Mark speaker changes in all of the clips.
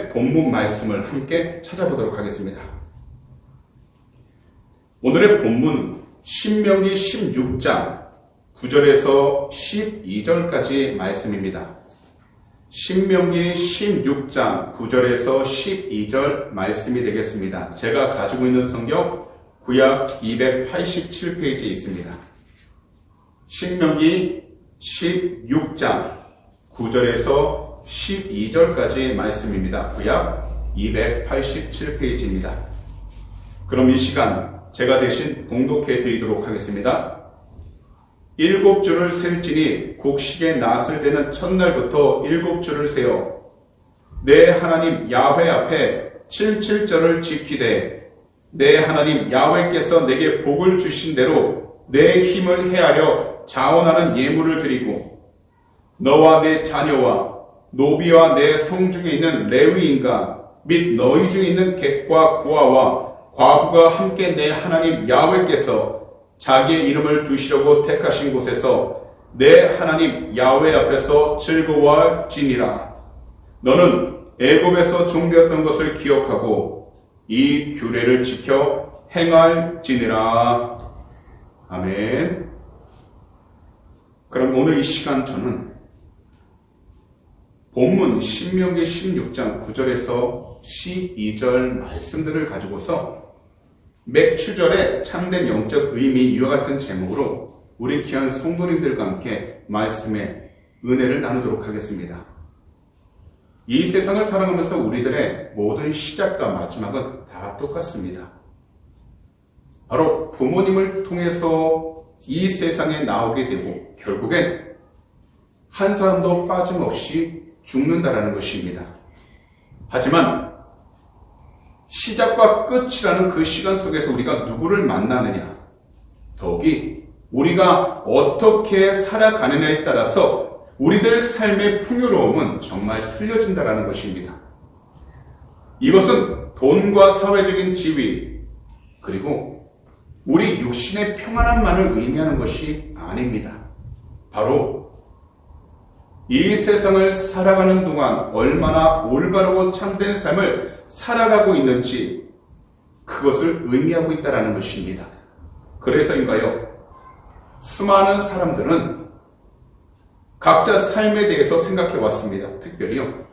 Speaker 1: 본문 말씀을 함께 찾아보도록 하겠습니다. 오늘의 본문은 신명기 16장 9절에서 12절까지 말씀입니다. 신명기 16장 9절에서 12절 말씀이 되겠습니다. 제가 가지고 있는 성경 구약 287페이지에 있습니다. 신명기 16장 9절에서 12절까지 말씀입니다. 구약 287페이지입니다. 그럼 이 시간 제가 대신 봉독해 드리도록 하겠습니다. 7주를 셀지니 곡식에 낫을 대는 첫날부터 7주를 세어 내 하나님 야훼 앞에 77절을 지키되 내 하나님 야훼께서 내게 복을 주신 대로 내 힘을 헤아려 자원하는 예물을 드리고 너와 내 자녀와 노비와 내 성중에 있는 레위인과 및 너희 중에 있는 객과 고아와 과부가 함께 내 하나님 야훼께서 자기의 이름을 두시려고 택하신 곳에서 내 하나님 야훼 앞에서 즐거워할지니라. 너는 애굽에서 종되었던 것을 기억하고 이 규례를 지켜 행할지니라. 아멘. 그럼 오늘 이 시간 저는 본문 신명기 16장 9절에서 12절 말씀들을 가지고서 맥추절의 참된 영적 의미 이와 같은 제목으로 우리 귀한 성도님들과 함께 말씀의 은혜를 나누도록 하겠습니다. 이 세상을 살아가면서 우리들의 모든 시작과 마지막은 다 똑같습니다. 바로 부모님을 통해서 이 세상에 나오게 되고 결국엔 한 사람도 빠짐없이 죽는다라는 것입니다. 하지만 시작과 끝이라는 그 시간 속에서 우리가 누구를 만나느냐, 더욱이 우리가 어떻게 살아가느냐에 따라서 우리들 삶의 풍요로움은 정말 틀려진다라는 것입니다. 이것은 돈과 사회적인 지위, 그리고 우리 육신의 평안함만을 의미하는 것이 아닙니다. 바로 이 세상을 살아가는 동안 얼마나 올바르고 참된 삶을 살아가고 있는지 그것을 의미하고 있다는 것입니다. 그래서인가요? 수많은 사람들은 각자 삶에 대해서 생각해 왔습니다. 특별히요.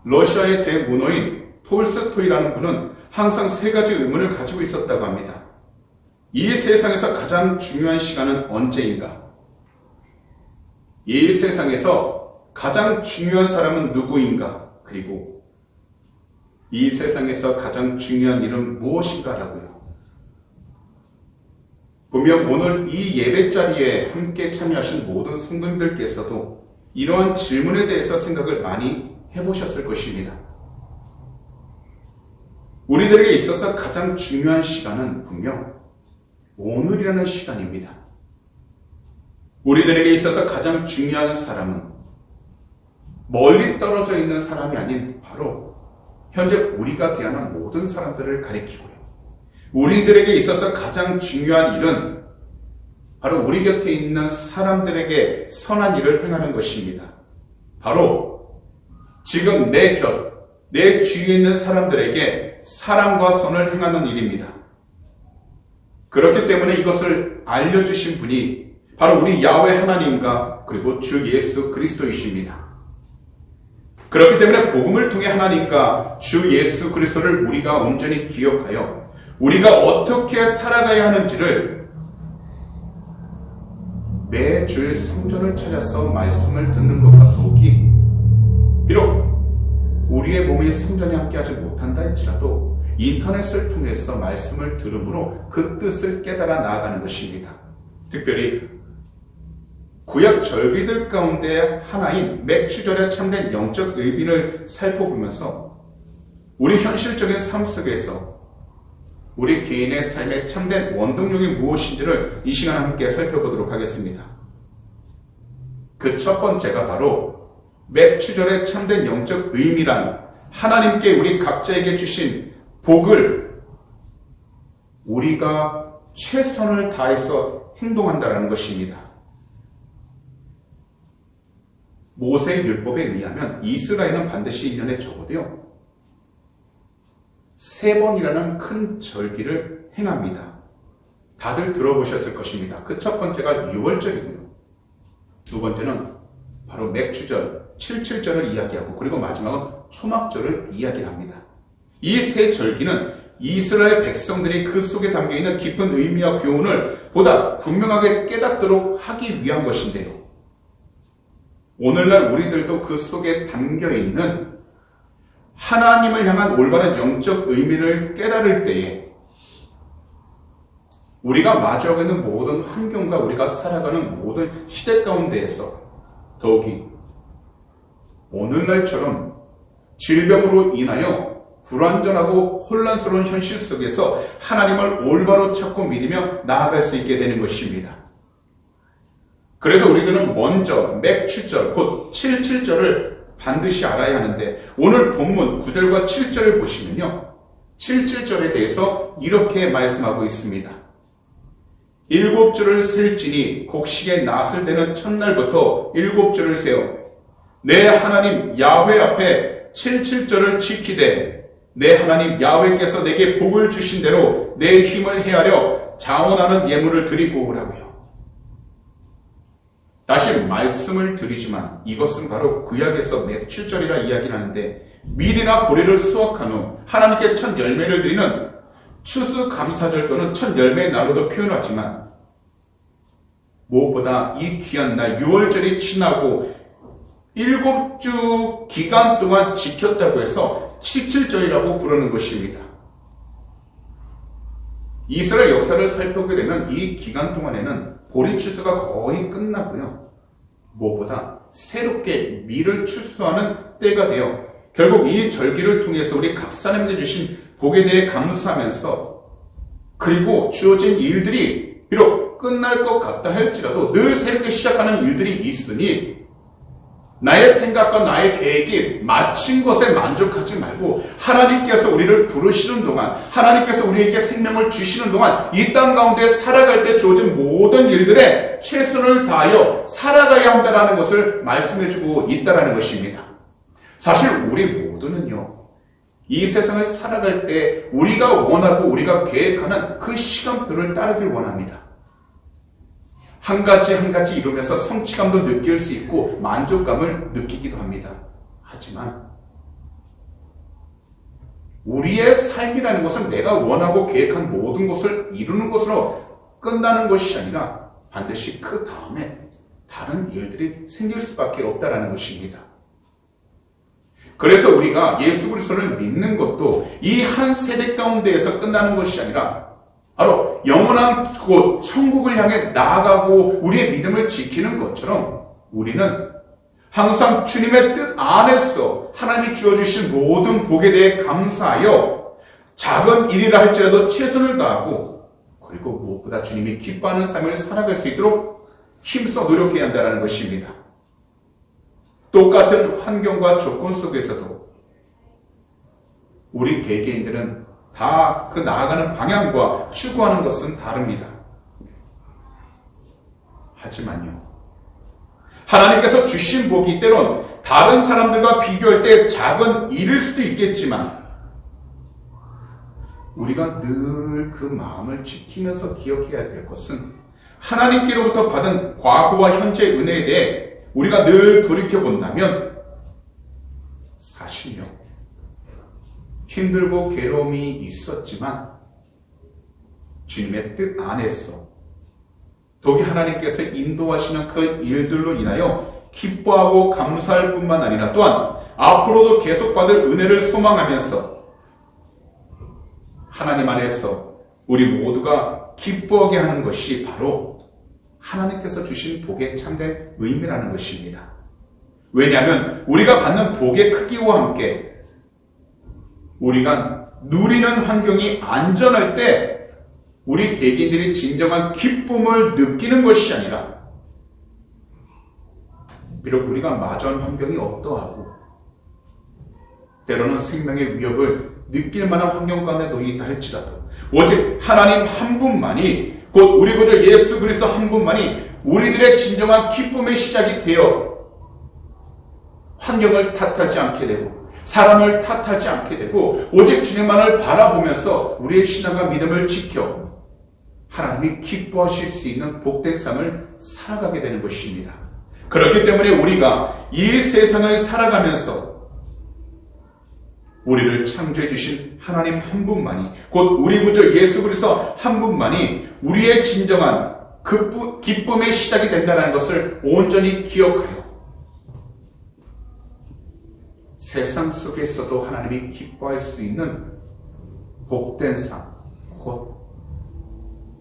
Speaker 1: 러시아의 대문호인 톨스토이라는 분은 항상 3가지 의문을 가지고 있었다고 합니다. 이 세상에서 가장 중요한 시간은 언제인가? 이 세상에서 가장 중요한 사람은 누구인가? 그리고 이 세상에서 가장 중요한 일은 무엇인가라고요. 분명 오늘 이 예배 자리에 함께 참여하신 모든 성도님들께서도 이러한 질문에 대해서 생각을 많이 해보셨을 것입니다. 우리들에게 있어서 가장 중요한 시간은 분명 오늘이라는 시간입니다. 우리들에게 있어서 가장 중요한 사람은 멀리 떨어져 있는 사람이 아닌 바로 현재 우리가 대하는 모든 사람들을 가리키고요. 우리들에게 있어서 가장 중요한 일은 바로 우리 곁에 있는 사람들에게 선한 일을 행하는 것입니다. 바로 지금 내 주위에 있는 사람들에게 사랑과 선을 행하는 일입니다. 그렇기 때문에 이것을 알려주신 분이 바로 우리 야훼 하나님과 그리고 주 예수 그리스도이십니다. 그렇기 때문에 복음을 통해 하나님과 주 예수 그리스도를 우리가 온전히 기억하여 우리가 어떻게 살아가야 하는지를 매주일 성전을 찾아서 말씀을 듣는 것과 더욱이 비록 우리의 몸이 성전에 함께하지 못한다 할지라도 인터넷을 통해서 말씀을 들음으로 그 뜻을 깨달아 나아가는 것입니다. 특별히 구약 절기들 가운데 하나인 맥추절의 참된 영적 의미를 살펴보면서 우리 현실적인 삶 속에서 우리 개인의 삶의 참된 원동력이 무엇인지를 이 시간 함께 살펴보도록 하겠습니다. 그 첫 번째가 바로 맥추절의 참된 영적 의미란 하나님께 우리 각자에게 주신 복을 우리가 최선을 다해서 행동한다는 것입니다. 모세의 율법에 의하면 이스라엘은 반드시 1년에 적어도요 3번이라는 큰 절기를 행합니다. 다들 들어보셨을 것입니다. 그 첫 번째가 유월절이고요. 두 번째는 바로 맥추절, 칠칠절을 이야기하고, 그리고 마지막은 초막절을 이야기합니다. 이 세 절기는 이스라엘 백성들이 그 속에 담겨있는 깊은 의미와 교훈을 보다 분명하게 깨닫도록 하기 위한 것인데요. 오늘날 우리들도 그 속에 담겨있는 하나님을 향한 올바른 영적 의미를 깨달을 때에 우리가 마주하고 있는 모든 환경과 우리가 살아가는 모든 시대 가운데에서 더욱이 오늘날처럼 질병으로 인하여 불완전하고 혼란스러운 현실 속에서 하나님을 올바로 찾고 믿으며 나아갈 수 있게 되는 것입니다. 그래서 우리들은 먼저 맥추절, 곧 칠칠절을 반드시 알아야 하는데, 오늘 본문 9절과 7절을 보시면요, 칠칠절에 대해서 이렇게 말씀하고 있습니다. 7주를 셀지니 곡식의 낫을 되는 첫날부터 7주를 세어 내 하나님 야훼 앞에 칠칠절을 지키되 내 하나님 야훼께서 내게 복을 주신 대로 내 힘을 헤아려 자원하는 예물을 드리고 오라고요. 다시 말씀을 드리지만 이것은 바로 구약에서 맥추절이라 이야기를 하는데, 밀이나 보리를 수확한 후 하나님께 첫 열매를 드리는 추수감사절 또는 첫 열매의 날로도 표현하지만, 무엇보다 이 귀한 날 유월절이 지나고 7주 기간 동안 지켰다고 해서 칠칠절이라고 부르는 것입니다. 이스라엘 역사를 살펴보게 되면 이 기간 동안에는 보리 추수가 거의 끝나고요, 무엇보다 새롭게 밀을 추수하는 때가 되어 결국 이 절기를 통해서 우리 각 사람에게 주신 복에 대해 감사하면서, 그리고 주어진 일들이 비록 끝날 것 같다 할지라도 늘 새롭게 시작하는 일들이 있으니 나의 생각과 나의 계획이 마친 것에 만족하지 말고 하나님께서 우리를 부르시는 동안, 하나님께서 우리에게 생명을 주시는 동안 이 땅 가운데 살아갈 때 주어진 모든 일들에 최선을 다하여 살아가야 한다는 것을 말씀해주고 있다는 것입니다. 사실 우리 모두는요, 이 세상을 살아갈 때 우리가 원하고 우리가 계획하는 그 시간표를 따르길 원합니다. 한 가지 한 가지 이루면서 성취감도 느낄 수 있고 만족감을 느끼기도 합니다. 하지만 우리의 삶이라는 것은 내가 원하고 계획한 모든 것을 이루는 것으로 끝나는 것이 아니라 반드시 그 다음에 다른 일들이 생길 수밖에 없다는 것입니다. 그래서 우리가 예수 그리스도를 믿는 것도 이 한 세대 가운데에서 끝나는 것이 아니라 바로 영원한 곳 천국을 향해 나아가고 우리의 믿음을 지키는 것처럼 우리는 항상 주님의 뜻 안에서 하나님이 주어주신 모든 복에 대해 감사하여 작은 일이라 할지라도 최선을 다하고, 그리고 무엇보다 주님이 기뻐하는 삶을 살아갈 수 있도록 힘써 노력해야 한다는 것입니다. 똑같은 환경과 조건 속에서도 우리 개개인들은 다 그 나아가는 방향과 추구하는 것은 다릅니다. 하지만요, 하나님께서 주신 복이 때론 다른 사람들과 비교할 때 작은 일일 수도 있겠지만 우리가 늘 그 마음을 지키면서 기억해야 될 것은 하나님께로부터 받은 과거와 현재의 은혜에 대해 우리가 늘 돌이켜본다면 사실요, 힘들고 괴로움이 있었지만 주님의 뜻 안에서 더욱이 하나님께서 인도하시는 그 일들로 인하여 기뻐하고 감사할 뿐만 아니라 또한 앞으로도 계속 받을 은혜를 소망하면서 하나님 안에서 우리 모두가 기뻐하게 하는 것이 바로 하나님께서 주신 복의 참된 의미라는 것입니다. 왜냐하면 우리가 받는 복의 크기와 함께 우리가 누리는 환경이 안전할 때 우리 개개인들이 진정한 기쁨을 느끼는 것이 아니라, 비록 우리가 마주한 환경이 어떠하고 때로는 생명의 위협을 느낄 만한 환경 가운데 놓인다 할지라도 오직 하나님 한 분만이, 곧 우리 구주 예수 그리스도 한 분만이 우리들의 진정한 기쁨의 시작이 되어 환경을 탓하지 않게 되고 사람을 탓하지 않게 되고 오직 주님만을 바라보면서 우리의 신앙과 믿음을 지켜 하나님이 기뻐하실 수 있는 복된 삶을 살아가게 되는 것입니다. 그렇기 때문에 우리가 이 세상을 살아가면서 우리를 창조해 주신 하나님 한 분만이, 곧 우리 구주 예수 그리스도 한 분만이 우리의 진정한 기쁨의 시작이 된다는 것을 온전히 기억하여 세상 속에서도 하나님이 기뻐할 수 있는 복된 삶, 곧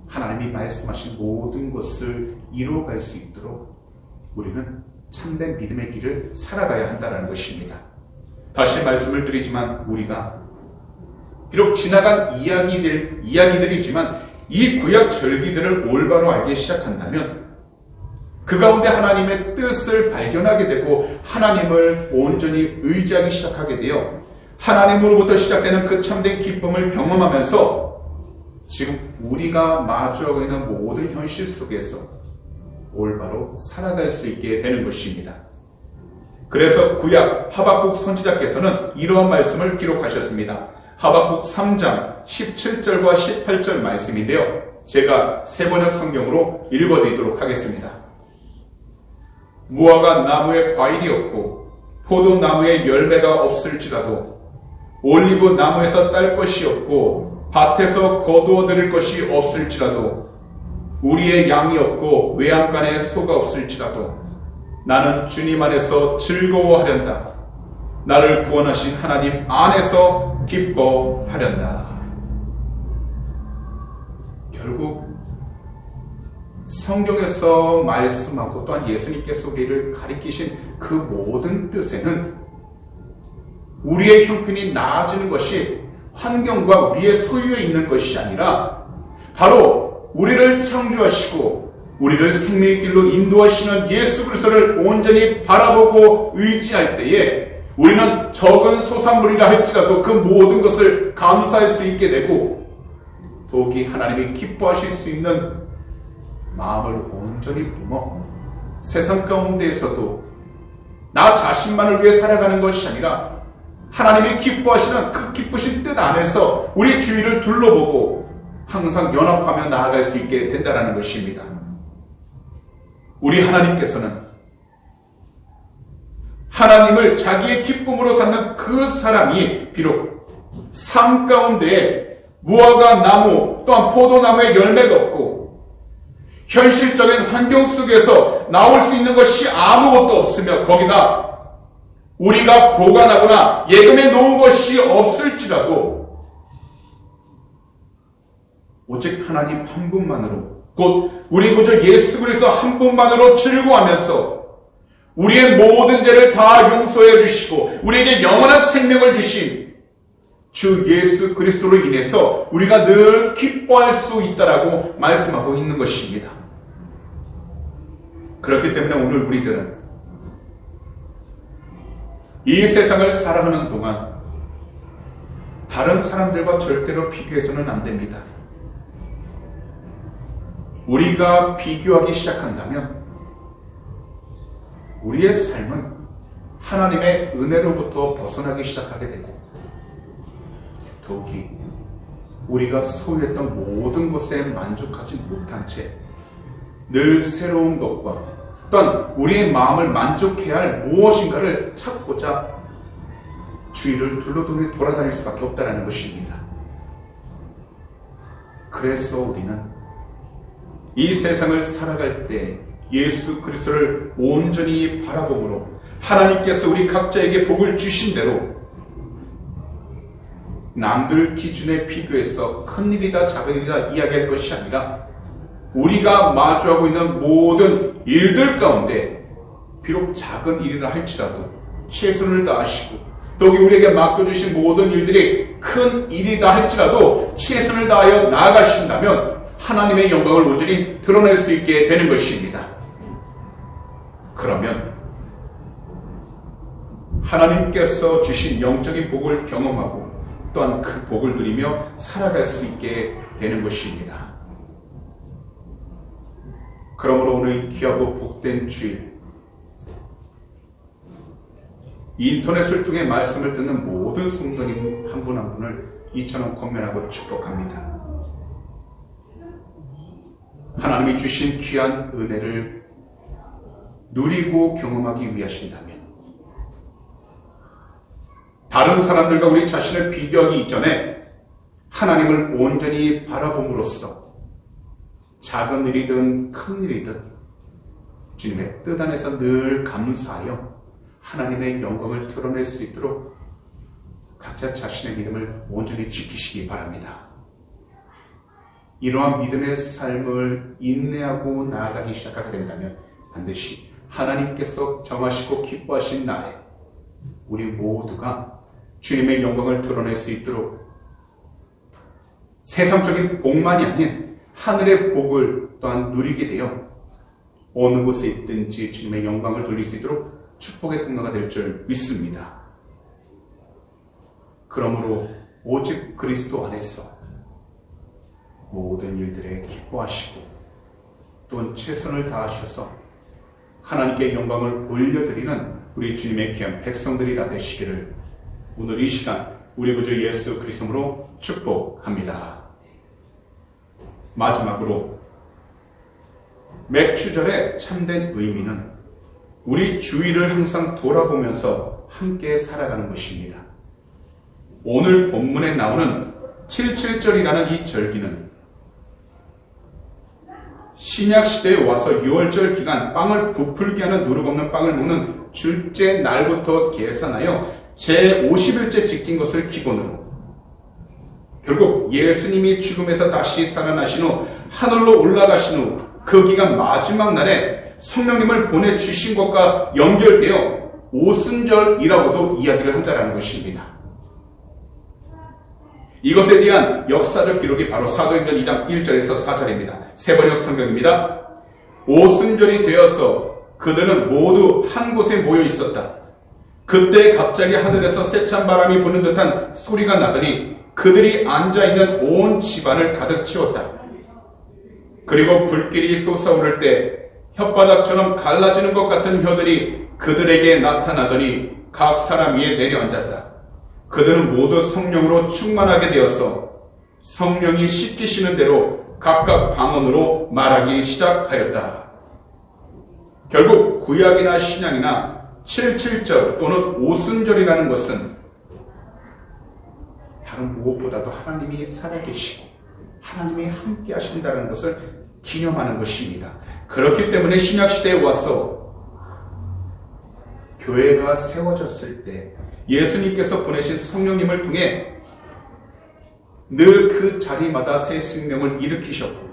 Speaker 1: 하나님이 말씀하신 모든 것을 이루어갈 수 있도록 우리는 참된 믿음의 길을 살아가야 한다는 것입니다. 다시 말씀을 드리지만 우리가 비록 지나간 이야기들이지만 이 구약 절기들을 올바로 알기 시작한다면 그 가운데 하나님의 뜻을 발견하게 되고 하나님을 온전히 의지하기 시작하게 되어 하나님으로부터 시작되는 그 참된 기쁨을 경험하면서 지금 우리가 마주하고 있는 모든 현실 속에서 올바로 살아갈 수 있게 되는 것입니다. 그래서 구약 하박국 선지자께서는 이러한 말씀을 기록하셨습니다. 하박국 3장 17절과 18절 말씀인데요. 제가 세번역 성경으로 읽어드리도록 하겠습니다. 무화과 나무에 과일이 없고 포도나무에 열매가 없을지라도 올리브 나무에서 딸 것이 없고 밭에서 거두어 들을 것이 없을지라도 우리의 양이 없고 외양간에 소가 없을지라도 나는 주님 안에서 즐거워하련다. 나를 구원하신 하나님 안에서 기뻐하련다. 결국 성경에서 말씀하고 또한 예수님께서 우리를 가리키신 그 모든 뜻에는 우리의 형편이 나아지는 것이 환경과 우리의 소유에 있는 것이 아니라 바로 우리를 창조하시고 우리를 생명의 길로 인도하시는 예수 그리스도를 온전히 바라보고 의지할 때에 우리는 적은 소산물이라 할지라도 그 모든 것을 감사할 수 있게 되고 더욱이 하나님이 기뻐하실 수 있는 마음을 온전히 품어 세상 가운데에서도 나 자신만을 위해 살아가는 것이 아니라 하나님이 기뻐하시는 그 기쁘신 뜻 안에서 우리 주위를 둘러보고 항상 연합하며 나아갈 수 있게 된다는 것입니다. 우리 하나님께서는 하나님을 자기의 기쁨으로 삼는 그 사람이 비록 삶 가운데 무화과 나무 또한 포도나무에 열매가 없고 현실적인 환경 속에서 나올 수 있는 것이 아무것도 없으며 거기다 우리가 보관하거나 예금해 놓은 것이 없을지라도 오직 하나님 한 분만으로 곧 우리 구주 예수 그리스도 한 분만으로 즐거워하면서 우리의 모든 죄를 다 용서해 주시고 우리에게 영원한 생명을 주신 주 예수 그리스도로 인해서 우리가 늘 기뻐할 수 있다라고 말씀하고 있는 것입니다. 그렇기 때문에 오늘 우리들은 이 세상을 살아가는 동안 다른 사람들과 절대로 비교해서는 안 됩니다. 우리가 비교하기 시작한다면 우리의 삶은 하나님의 은혜로부터 벗어나기 시작하게 되고 더욱이 우리가 소유했던 모든 것에 만족하지 못한 채 늘 새로운 것과 또한 우리의 마음을 만족해야 할 무엇인가를 찾고자 주위를 돌아다닐 수밖에 없다는 것입니다. 그래서 우리는 이 세상을 살아갈 때 예수 그리스도를 온전히 바라봄으로 하나님께서 우리 각자에게 복을 주신 대로 남들 기준에 비교해서 큰일이다 작은일이다 이야기할 것이 아니라 우리가 마주하고 있는 모든 일들 가운데 비록 작은 일이라 할지라도 최선을 다하시고 또 우리에게 맡겨주신 모든 일들이 큰 일이다 할지라도 최선을 다하여 나아가신다면 하나님의 영광을 온전히 드러낼 수 있게 되는 것입니다. 그러면 하나님께서 주신 영적인 복을 경험하고 또한 그 복을 누리며 살아갈 수 있게 되는 것입니다. 그러므로 오늘 이 귀하고 복된 주일 인터넷을 통해 말씀을 듣는 모든 성도님 한 분 한 분을 이처럼 권면하고 축복합니다. 하나님이 주신 귀한 은혜를 누리고 경험하기 위하신다면 다른 사람들과 우리 자신을 비교하기 이전에 하나님을 온전히 바라봄으로써 작은 일이든 큰 일이든 주님의 뜻 안에서 늘 감사하여 하나님의 영광을 드러낼 수 있도록 각자 자신의 믿음을 온전히 지키시기 바랍니다. 이러한 믿음의 삶을 인내하고 나아가기 시작하게 된다면 반드시 하나님께서 정하시고 기뻐하신 날에 우리 모두가 주님의 영광을 드러낼 수 있도록 세상적인 복만이 아닌 하늘의 복을 또한 누리게 되어 어느 곳에 있든지 주님의 영광을 돌릴 수 있도록 축복의 통로가 될 줄 믿습니다. 그러므로 오직 그리스도 안에서 모든 일들에 기뻐하시고 또한 최선을 다하셔서 하나님께 영광을 올려드리는 우리 주님의 귀한 백성들이 다 되시기를 오늘 이 시간 우리 구주 예수 그리스도로 축복합니다. 마지막으로 맥추절의 참된 의미는 우리 주위를 항상 돌아보면서 함께 살아가는 것입니다. 오늘 본문에 나오는 77절이라는 이 절기는 신약시대에 와서 6월절 기간 빵을 부풀게 하는 누룩 없는 빵을 먹는 둘째 날부터 계산하여 제50일째 지킨 것을 기본으로 결국 예수님이 죽음에서 다시 살아나신 후 하늘로 올라가신 후 그 기간 마지막 날에 성령님을 보내주신 것과 연결되어 오순절이라고도 이야기를 한다는 것입니다. 이것에 대한 역사적 기록이 바로 사도행전 2장 1절에서 4절입니다. 세번역 성경입니다. 오순절이 되어서 그들은 모두 한 곳에 모여 있었다. 그때 갑자기 하늘에서 세찬 바람이 부는 듯한 소리가 나더니 그들이 앉아있는 온 집안을 가득 채웠다. 그리고 불길이 솟아오를 때 혓바닥처럼 갈라지는 것 같은 혀들이 그들에게 나타나더니 각 사람 위에 내려앉았다. 그들은 모두 성령으로 충만하게 되어서 성령이 시키시는 대로 각각 방언으로 말하기 시작하였다. 결국 구약이나 신약이나 77절 또는 오순절이라는 것은 다른 무엇보다도 하나님이 살아계시고 하나님이 함께 하신다는 것을 기념하는 것입니다. 그렇기 때문에 신약시대에 와서 교회가 세워졌을 때 예수님께서 보내신 성령님을 통해 늘 그 자리마다 새 생명을 일으키셨고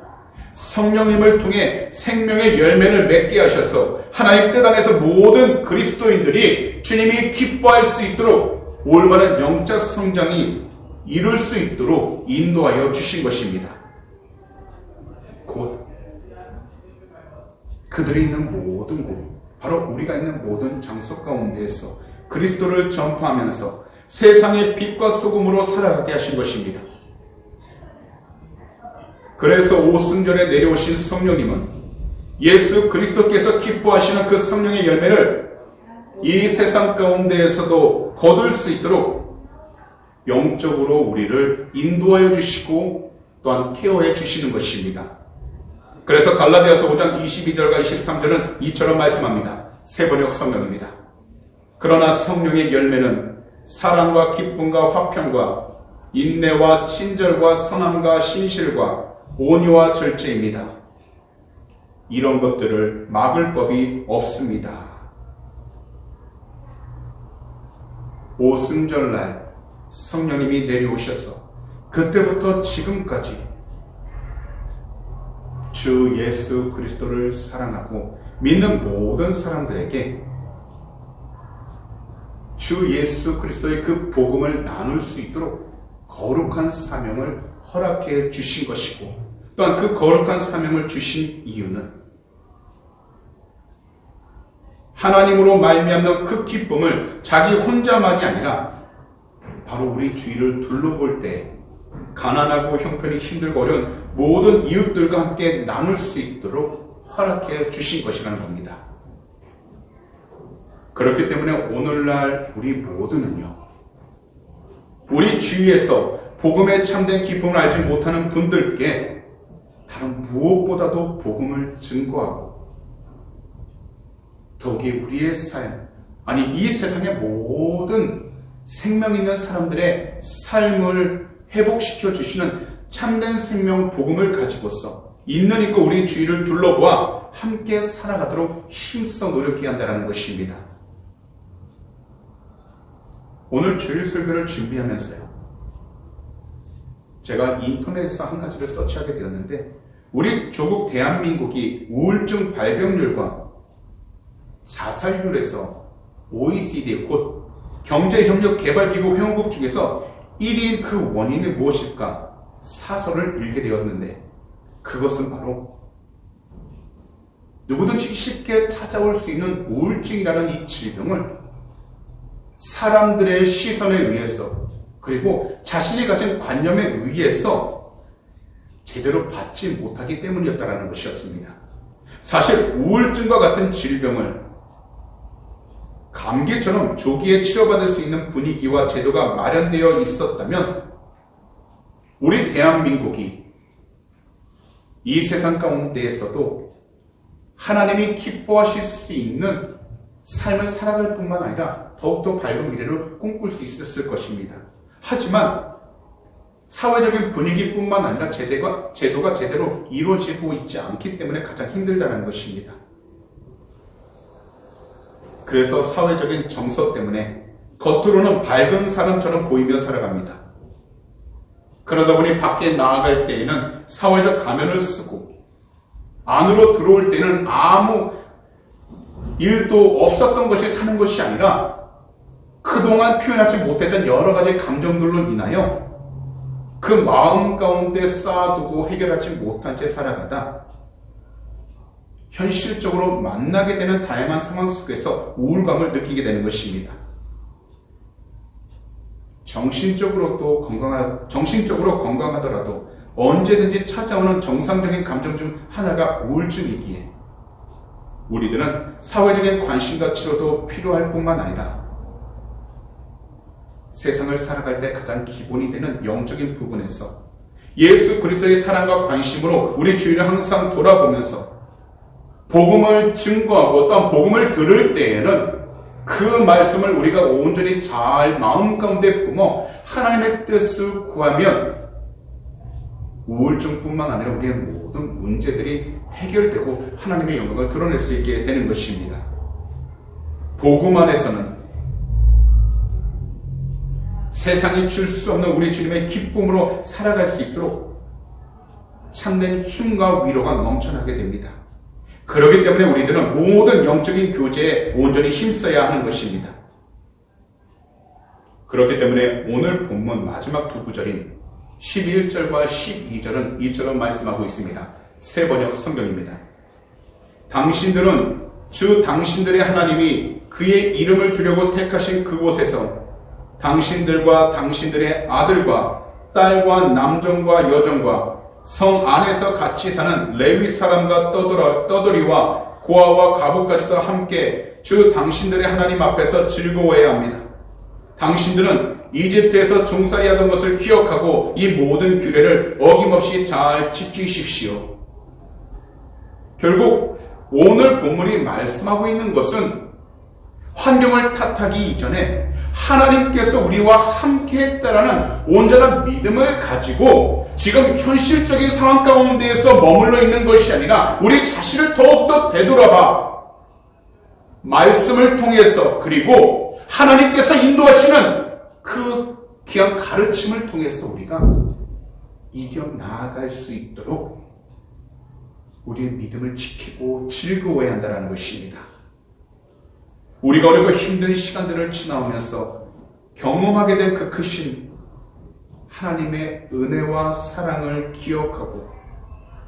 Speaker 1: 성령님을 통해 생명의 열매를 맺게 하셔서 하나님 뜻 안에서 모든 그리스도인들이 주님이 기뻐할 수 있도록 올바른 영적 성장이 이룰 수 있도록 인도하여 주신 것입니다. 곧 그들이 있는 모든 곳, 바로 우리가 있는 모든 장소 가운데에서 그리스도를 전파하면서 세상의 빛과 소금으로 살아가게 하신 것입니다. 그래서 오순절에 내려오신 성령님은 예수 그리스도께서 기뻐하시는 그 성령의 열매를 이 세상 가운데에서도 거둘 수 있도록 영적으로 우리를 인도하여 주시고 또한 케어해 주시는 것입니다. 그래서 갈라디아서 5장 22절과 23절은 이처럼 말씀합니다. 세번역 성경입니다. 그러나 성령의 열매는 사랑과 기쁨과 화평과 인내와 친절과 선함과 신실과 온유와 절제입니다. 이런 것들을 막을 법이 없습니다. 오순절날 성령님이 내려오셔서 그때부터 지금까지 주 예수 그리스도를 사랑하고 믿는 모든 사람들에게 주 예수 그리스도의 그 복음을 나눌 수 있도록 거룩한 사명을 허락해 주신 것이고 또한 그 거룩한 사명을 주신 이유는 하나님으로 말미암는 그 기쁨을 자기 혼자만이 아니라 바로 우리 주위를 둘러볼 때 가난하고 형편이 힘들고 어려운 모든 이웃들과 함께 나눌 수 있도록 허락해 주신 것이라는 겁니다. 그렇기 때문에 오늘날 우리 모두는요, 우리 주위에서 복음의 참된 기쁨을 알지 못하는 분들께 다른 무엇보다도 복음을 증거하고 더욱이 우리의 삶, 아니 이 세상의 모든 생명 있는 사람들의 삶을 회복시켜 주시는 참된 생명 복음을 가지고서 있는 있고 우리 주위를 둘러보아 함께 살아가도록 힘써 노력해야 한다는 것입니다. 오늘 주일 설교를 준비하면서요, 제가 인터넷에서 한 가지를 서치하게 되었는데, 우리 조국 대한민국이 우울증 발병률과 자살률에서 OECD, 곧 경제협력개발기구 회원국 중에서 1위인 그 원인이 무엇일까 사설을 읽게 되었는데, 그것은 바로 누구든지 쉽게 찾아올 수 있는 우울증이라는 이 질병을 사람들의 시선에 의해서, 그리고 자신이 가진 관념에 의해서 제대로 받지 못하기 때문이었다는 것이었습니다. 사실 우울증과 같은 질병을 감기처럼 조기에 치료받을 수 있는 분위기와 제도가 마련되어 있었다면 우리 대한민국이 이 세상 가운데에서도 하나님이 기뻐하실 수 있는 삶을 살아갈 뿐만 아니라 더욱더 밝은 미래를 꿈꿀 수 있었을 것입니다. 하지만 사회적인 분위기뿐만 아니라 제도가 제대로 이루어지고 있지 않기 때문에 가장 힘들다는 것입니다. 그래서 사회적인 정서 때문에 겉으로는 밝은 사람처럼 보이며 살아갑니다. 그러다 보니 밖에 나아갈 때에는 사회적 가면을 쓰고 안으로 들어올 때는 아무 일도 없었던 것이 사는 것이 아니라 그동안 표현하지 못했던 여러 가지 감정들로 인하여 그 마음 가운데 쌓아두고 해결하지 못한 채 살아가다 현실적으로 만나게 되는 다양한 상황 속에서 우울감을 느끼게 되는 것입니다. 정신적으로 건강하더라도 언제든지 찾아오는 정상적인 감정 중 하나가 우울증이기에 우리들은 사회적인 관심과 치료도 필요할 뿐만 아니라 세상을 살아갈 때 가장 기본이 되는 영적인 부분에서 예수 그리스도의 사랑과 관심으로 우리 주위를 항상 돌아보면서 복음을 증거하고 또한 복음을 들을 때에는 그 말씀을 우리가 온전히 잘 마음 가운데 품어 하나님의 뜻을 구하면 우울증뿐만 아니라 우리의 모든 문제들이 해결되고 하나님의 영광을 드러낼 수 있게 되는 것입니다. 복음 안에서는 세상이 줄 수 없는 우리 주님의 기쁨으로 살아갈 수 있도록 참된 힘과 위로가 넘쳐나게 됩니다. 그렇기 때문에 우리들은 모든 영적인 교제에 온전히 힘써야 하는 것입니다. 그렇기 때문에 오늘 본문 마지막 두 구절인 11절과 12절은 이처럼 말씀하고 있습니다. 새 번역 성경입니다. 당신들은 주 당신들의 하나님이 그의 이름을 두려고 택하신 그곳에서 당신들과 당신들의 아들과 딸과 남정과 여정과 성 안에서 같이 사는 레위 사람과 떠돌이와 고아와 가부까지도 함께 주 당신들의 하나님 앞에서 즐거워해야 합니다. 당신들은 이집트에서 종살이하던 것을 기억하고 이 모든 규례를 어김없이 잘 지키십시오. 결국 오늘 본문이 말씀하고 있는 것은 환경을 탓하기 이전에 하나님께서 우리와 함께 했다라는 온전한 믿음을 가지고 지금 현실적인 상황 가운데에서 머물러 있는 것이 아니라 우리 자신을 더욱더 되돌아봐 말씀을 통해서 그리고 하나님께서 인도하시는 그 귀한 가르침을 통해서 우리가 이겨 나아갈 수 있도록 우리의 믿음을 지키고 즐거워해야 한다는 것입니다. 우리가 어렵고 힘든 시간들을 지나오면서 경험하게 된 그 크신 하나님의 은혜와 사랑을 기억하고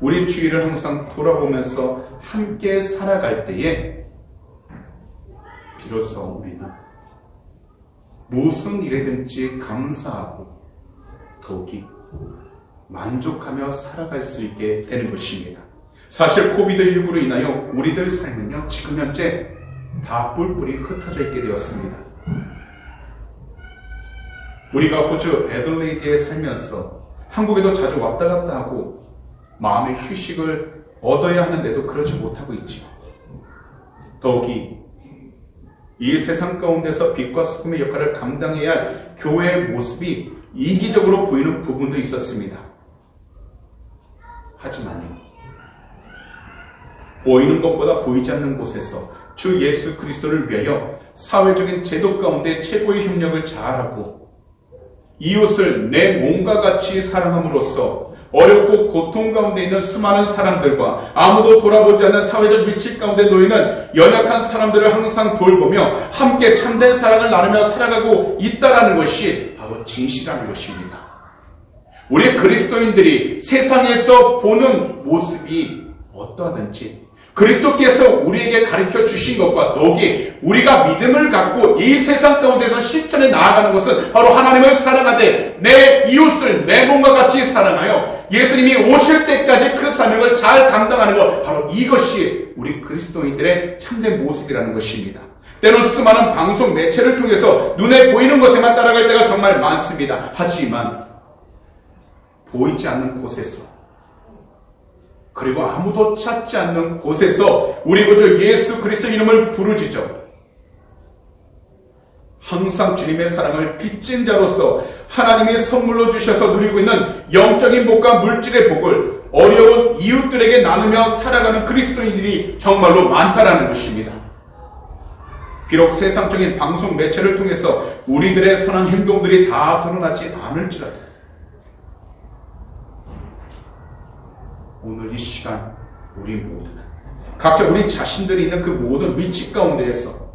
Speaker 1: 우리 주위를 항상 돌아보면서 함께 살아갈 때에 비로소 우리는 무슨 일에든지 감사하고 더욱이 만족하며 살아갈 수 있게 되는 것입니다. 사실 코비드19로 인하여 우리들 삶은요 지금 현재 다 뿔뿔이 흩어져 있게 되었습니다. 우리가 호주 애들레이드에 살면서 한국에도 자주 왔다 갔다 하고 마음의 휴식을 얻어야 하는데도 그러지 못하고 있지요. 더욱이 이 세상 가운데서 빛과 소금의 역할을 감당해야 할 교회의 모습이 이기적으로 보이는 부분도 있었습니다. 하지만요, 보이는 것보다 보이지 않는 곳에서 주 예수 그리스도를 위하여 사회적인 제도 가운데 최고의 협력을 잘하고 이웃을 내 몸과 같이 사랑함으로써 어렵고 고통 가운데 있는 수많은 사람들과 아무도 돌아보지 않는 사회적 위치 가운데 놓이는 연약한 사람들을 항상 돌보며 함께 참된 사랑을 나누며 살아가고 있다는 것이 바로 진실이라는 것입니다. 우리 그리스도인들이 세상에서 보는 모습이 어떠하든지 그리스도께서 우리에게 가르쳐 주신 것과 더욱이 우리가 믿음을 갖고 이 세상 가운데서 실천해 나아가는 것은 바로 하나님을 사랑하되 내 이웃을 내 몸과 같이 사랑하여 예수님이 오실 때까지 그 사명을 잘 감당하는 것, 바로 이것이 우리 그리스도인들의 참된 모습이라는 것입니다. 때론 수많은 방송 매체를 통해서 눈에 보이는 것에만 따라갈 때가 정말 많습니다. 하지만 보이지 않는 곳에서 그리고 아무도 찾지 않는 곳에서 우리 구주 예수 그리스도 이름을 부르짖어 항상 주님의 사랑을 빚진 자로서 하나님이 선물로 주셔서 누리고 있는 영적인 복과 물질의 복을 어려운 이웃들에게 나누며 살아가는 그리스도인들이 정말로 많다라는 것입니다. 비록 세상적인 방송 매체를 통해서 우리들의 선한 행동들이 다 드러나지 않을지라도 오늘 이 시간 우리 모두는 각자 우리 자신들이 있는 그 모든 위치 가운데에서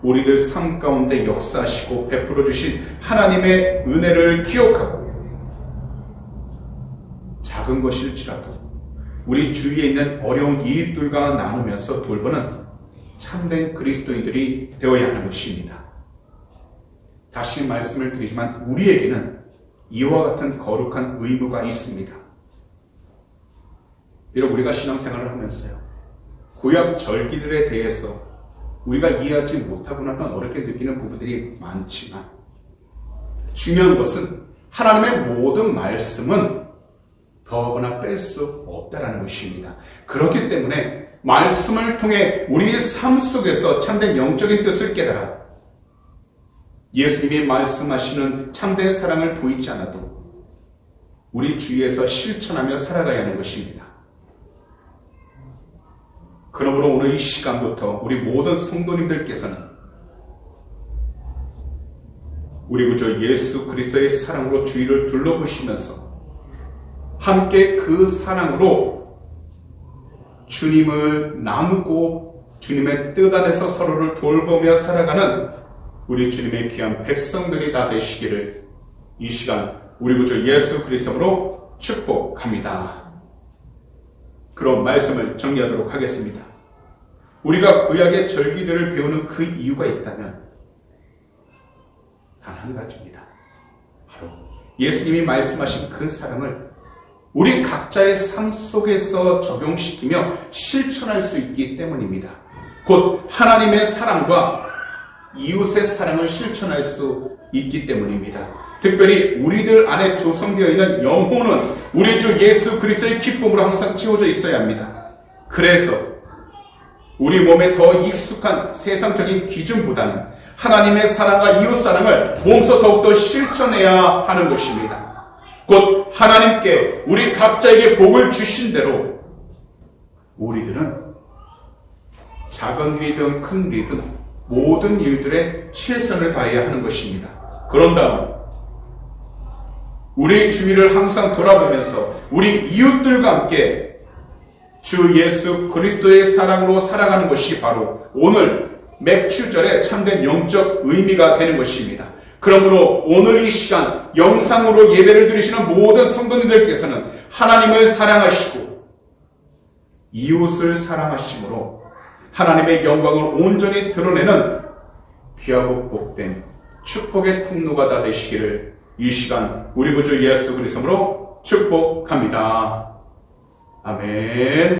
Speaker 1: 우리들 삶 가운데 역사하시고 베풀어 주신 하나님의 은혜를 기억하고 작은 것일지라도 우리 주위에 있는 어려운 이웃들과 나누면서 돌보는 참된 그리스도인들이 되어야 하는 것입니다. 다시 말씀을 드리지만 우리에게는 이와 같은 거룩한 의무가 있습니다. 비록 우리가 신앙생활을 하면서요, 구약 절기들에 대해서 우리가 이해하지 못하거나 어렵게 느끼는 부분들이 많지만 중요한 것은 하나님의 모든 말씀은 더하거나 뺄 수 없다라는 것입니다. 그렇기 때문에 말씀을 통해 우리의 삶 속에서 참된 영적인 뜻을 깨달아 예수님이 말씀하시는 참된 사랑을 보이지 않아도 우리 주위에서 실천하며 살아가야 하는 것입니다. 그러므로 오늘 이 시간부터 우리 모든 성도님들께서는 우리 구주 예수 그리스도의 사랑으로 주위를 둘러보시면서 함께 그 사랑으로 주님을 나누고 주님의 뜻 안에서 서로를 돌보며 살아가는 우리 주님의 귀한 백성들이 다 되시기를 이 시간 우리 구주 예수 그리스도로 축복합니다. 그런 말씀을 정리하도록 하겠습니다. 우리가 구약의 절기들을 배우는 그 이유가 있다면 단 한 가지입니다. 바로 예수님이 말씀하신 그 사랑을 우리 각자의 삶 속에서 적용시키며 실천할 수 있기 때문입니다. 곧 하나님의 사랑과 이웃의 사랑을 실천할 수 있기 때문입니다. 특별히 우리들 안에 조성되어 있는 영혼은 우리 주 예수 그리스도의 기쁨으로 항상 채워져 있어야 합니다. 그래서 우리 몸에 더 익숙한 세상적인 기준보다는 하나님의 사랑과 이웃 사랑을 몸소 더욱더 실천해야 하는 것입니다. 곧 하나님께 우리 각자에게 복을 주신 대로 우리들은 작은 일이든 큰 일이든 모든 일들에 최선을 다해야 하는 것입니다. 그런 다음 우리 주위를 항상 돌아보면서 우리 이웃들과 함께 주 예수 그리스도의 사랑으로 살아가는 것이 바로 오늘 맥주절의 참된 영적 의미가 되는 것입니다. 그러므로 오늘 이 시간 영상으로 예배를 드리시는 모든 성도님들께서는 하나님을 사랑하시고 이웃을 사랑하심으로 하나님의 영광을 온전히 드러내는 귀하고 복된 축복의 통로가 다 되시기를 이 시간 우리 구주 예수 그리스도로 축복합니다. 아멘.